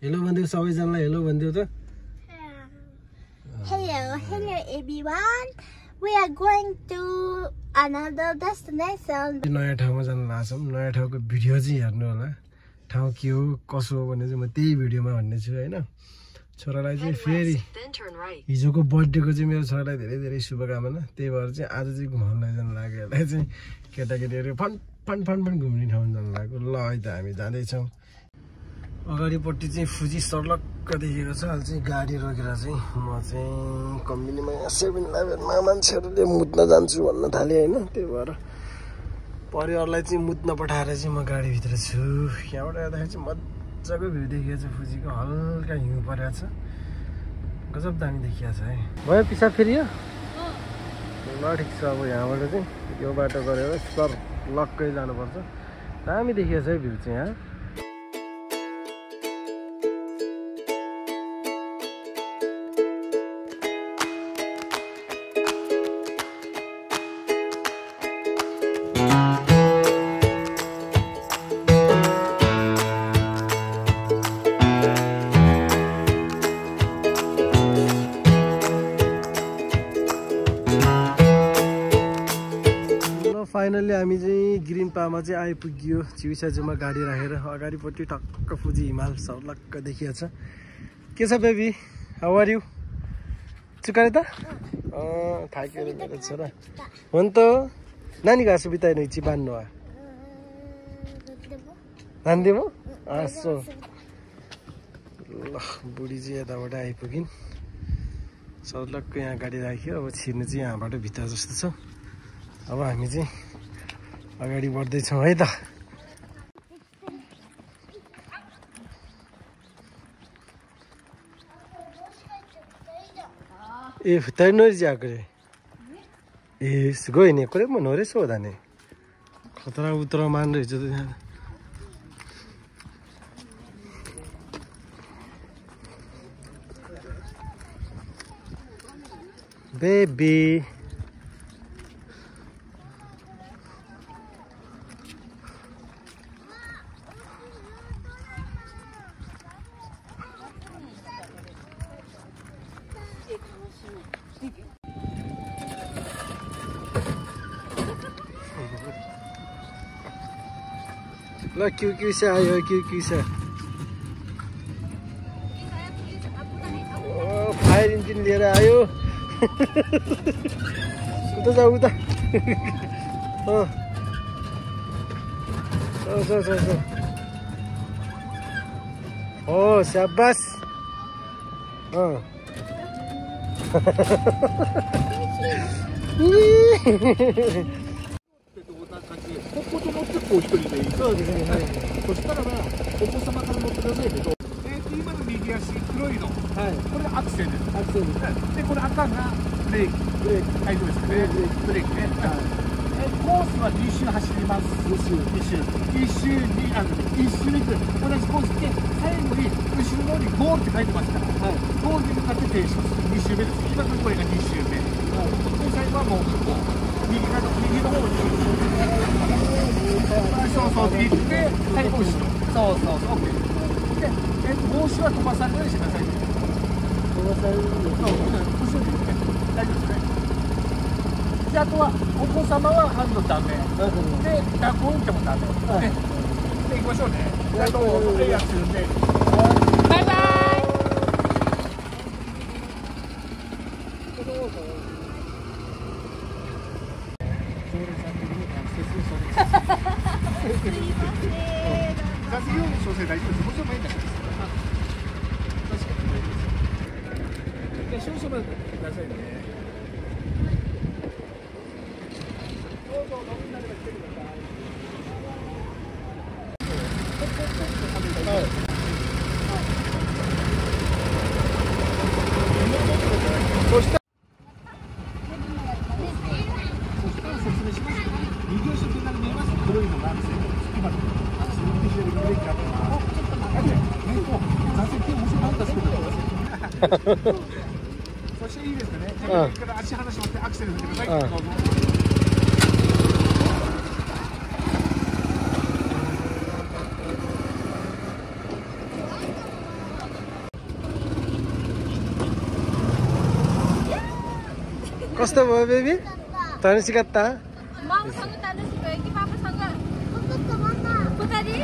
Hello भन्दियो सबैजनालाई hello भन्दियो त Hello everyone. We are going to another destination. नयाँ ठाउँमा जान लाग्छौँ नयाँ ठाउँको भिडियो चाहिँ हेर्नु होला ठाउँ के हो कसो हो भने चाहिँ म त्यही भिडियोमा भन्ने छु हैन छोरालाई चाहिँ फेरि हिजोको बर्थडेको चाहिँ मेरो छोरालाई धेरै धेरै शुभकामना त्यही भएर चाहिँ आज चाहिँ घुमाउन लैजान लाग्यो यसलाई चाहिँ केटाकेटीहरू फन फन फन फन घुम्ने ठाउँ जान लाग्यो ल है त हामी जाँदैछौँ अगाडिपट्टि चाहिँ फुजी सर्लक्क देखेको छ अहिले चाहिँ गाडी रोकेर चाहिँ म चाहिँ कम्बिनीमा 7-11 मा मान्छेहरूले मुत्न जान्छु भन्न थालेँ हैन त्यही भएर परिवारलाई चाहिँ मुत्न पठाएर चाहिँ म गाडीभित्र छु यहाँबाट हेर्दाखेरि चाहिँ मजाको भ्यू देखिएको छ फुजीको हल्का हिउँ परेको छ गजब दामी देखिएको छ है भयो पिसाब फेरि यो ल ठिक छ अब यहाँबाट चाहिँ यो बाटो गरेर सर लक्कै जानुपर्छ दामी देखिएको छ है भ्यू चाहिँ यहाँ फाइनली हामी चाहिँ ग्रिन पामा चाहिँ आइपुग्यो चिउसाजुमा गाडी राखेर अगाडिपट्टि टक्क फुजी हिमाल सर्लक्क देखिएको छ के छ बेबी हाउ आर यु चुकारे त थाक्यो रे मेरो छोरा हो नि त नानी घाँस बिताएन हिची बान्नु आ धान्दियो आसो ल बुढी चाहिँ यताबाट आइपुगिन् सर्लक्क यहाँ गाडी राख्यो अब छिर्नु चाहिँ यहाँबाट भित्र जस्तो छ अब हामी चाहिँ अगाडि बढ्दैछौँ है त ए फुताइ नोरी जाको रे ए गयो नि कोरे म नोरे सो दाने खतरा उतरा मान रहेछ त यहाँ बेबी ल क्युसा आयो क्युसा फायर इन्जिन लिएर आयो उता जाऊ उता हो स्याबासそうですね、はい。そしたらば、お子様から乗ってくださいけど、今の右足、黒いの、はい、これアクセルです。アクセルです。で、これ赤がブレーキ。ブレーキ。大丈夫ですかね。ブレーキね。はい。コースは2周走ります。2周に、1周に同じコースで、最後に後ろの方にゴールって書いてますから、はい、ゴールに向かって停止する。2周目です。今のこれが2周目。はい。で、最後はもう、右の方に。そうそうって言って、最後後ろ。そう、OK。で、帽子は飛ばされないようにしてください。飛ばされるように。そう、後ろにね。大丈夫ですね。で、あとは、お子様はハンドダメ。で、抱っこ置いてもダメ。で、行きましょうね。あと、プレイヤーするんで。バイバイ。雑業の調整大丈夫です。もちろん前に出します。確かに大丈夫です。じゃあ少々待ってくださいね。どうぞ飲みになれば来てください。そしたら説明します。右足手前に見えます。黒いのがアクセル。今のアクセルって左ブレーキがあってます。座席面白かったですけど。そしていいですかね。じゃあ右から足離しまってアクセル踏んでください。どうぞ。कस्तो भयो बेबी तनिसी कता ममसँग तनिसी भयो कि पापासँग पुतरी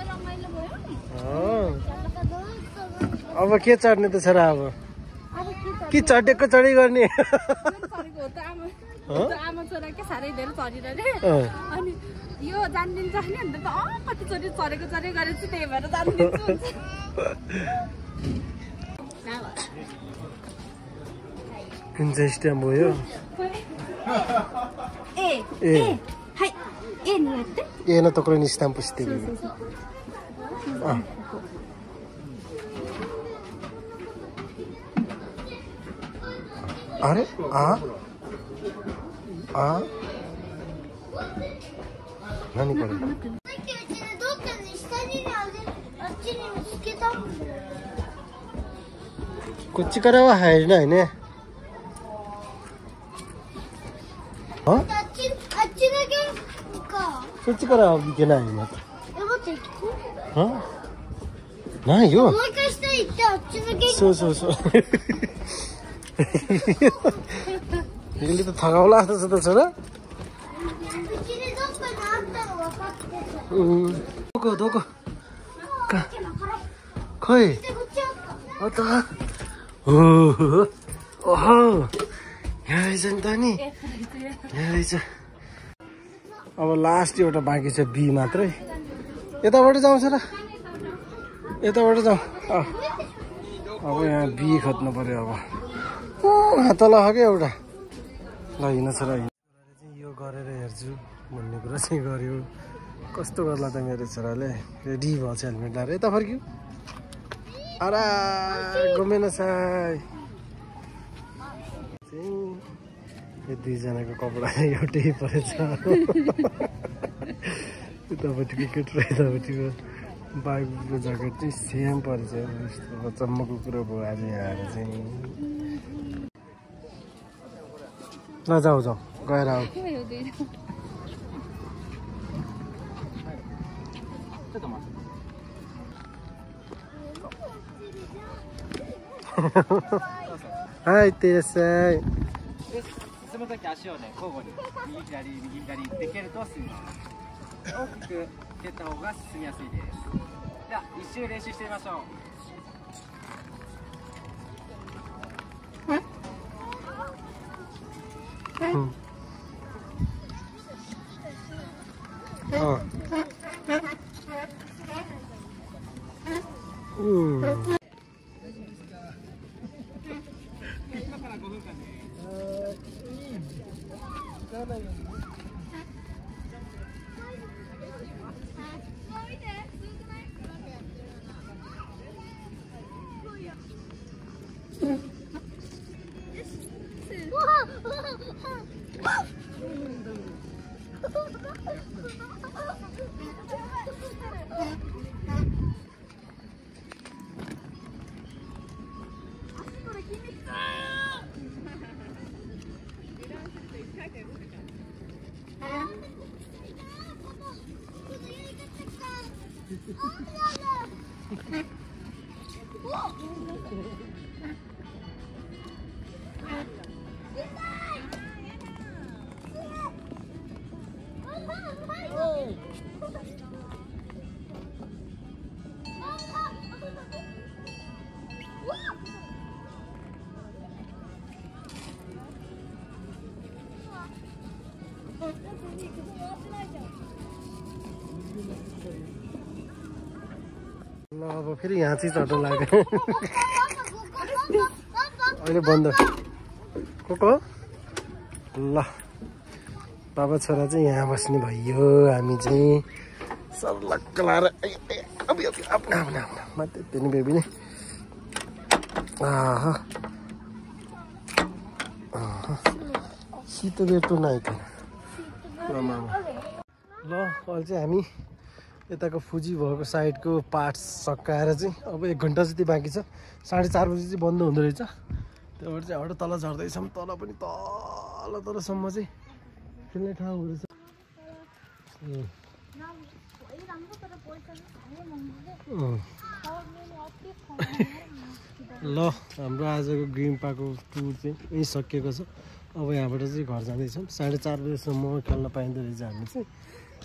रमाइलो भयो अब के चढ्ने त छोरा अब कि चढेको चढी गर्ने आमा छोरा के साह्रै धेरै चढिरहने अनि यो जानिदिन्छ नि अन्त त कति चोटि चढेको गरेछु त्यही भएर जानिदिन्छु कुन चाहिँ स्ट्याम्प हो यो ಏನ ತಕೊಳ್ಳಿ ಸ್ಟ್ಯಾಂಪ್ ಇಸ್ತೀವಿ अरे何これこっちからは入れないねあそっちからは行けないまたないよもう一回下行ってあっちだけそうそうそうयसले त थकाउला जस्तो त छ रどこखोइ यहाँ रहेछ नि त नि यहाँ रहेछ अब लास्ट एउटा बाँकी छ बी मात्रै यताबाट जाउँछ र यताबाट जाउँ अब यहाँ बी खोज्नु पर्यो अब तल क्या एउटा ल हिँड छोरा यो गरेर हेर्छु भन्ने कुरा चाहिँ गर्यो कस्तो गर्ला त मेरो छोराले रेडी भएको छ हेलमेट लाएर यता फर्क्यो अरा घुमेन साई यो दुईजनाको कपडा एउटै परेछ यतापट्टिको केट र यतापट्टिको बाइकको ज्याकेट चाहिँ सेम परेछ यस्तो चम्मको कुरो भयो आज यहाँ आएर चाहिँ ल जाऊ गएर आऊはいいってらっしゃい進むとき足をね交互に右左で蹴ると進みます大きく蹴った方が進みやすいですでは一周練習してみましょうल अब फेरि यहाँ चाहिँ चढ्नु लाग्यो अहिले बन्द को ल बाबा छोरा चाहिँ यहाँ बस्ने भयो हामी चाहिँ सर्लक्क लाएर त्यति नै बेबी नै शीतो बेटो नाइट ल अहिले चाहिँ हामी यताको फुजी भएको साइडको पार्ट्स सकाएर चाहिँ अब 1 घन्टा जति बाँकी छ 4:30 बजी चाहिँ बन्द हुँदो रहेछ त्यहाँबाट चाहिँ एउटा तल झर्दैछौँ तल पनि तलसम्म चाहिँ खेल्ने ठाउँ हुँदैछ ल हाम्रो आजको ग्रिम्पाको टुर चाहिँ यहीँ सकिएको छ। अब यहाँबाट चाहिँ घर जाँदैछौँ। 4:30 बजीसम्म खेल्न पाइँदो रहेछ हामी चाहिँ।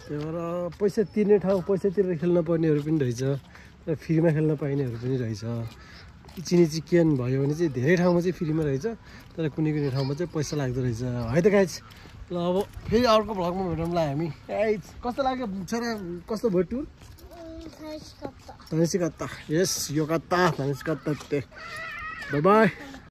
त्यही भएर पैसा तिर्ने ठाउँ पैसा तिरेर खेल्न पर्नेहरू पनि रहेछ र फ्रीमा खेल्न पाइनेहरू पनि रहेछ। चिनी चिकन भयो भने चाहिँ धेरै ठाउँमा चाहिँ फ्रीमा रहेछ, तर कुनै कुनै ठाउँमा चाहिँ पैसा लाग्दो रहेछ है त गाइज। ल अब फेरि अर्को भ्लगमा भेटौँला हामी। कस्तो लाग्यो छोरा, कस्तो भयो टुर?楽しかった。よかった。Yes、よかった。楽しかったって。バイバイ。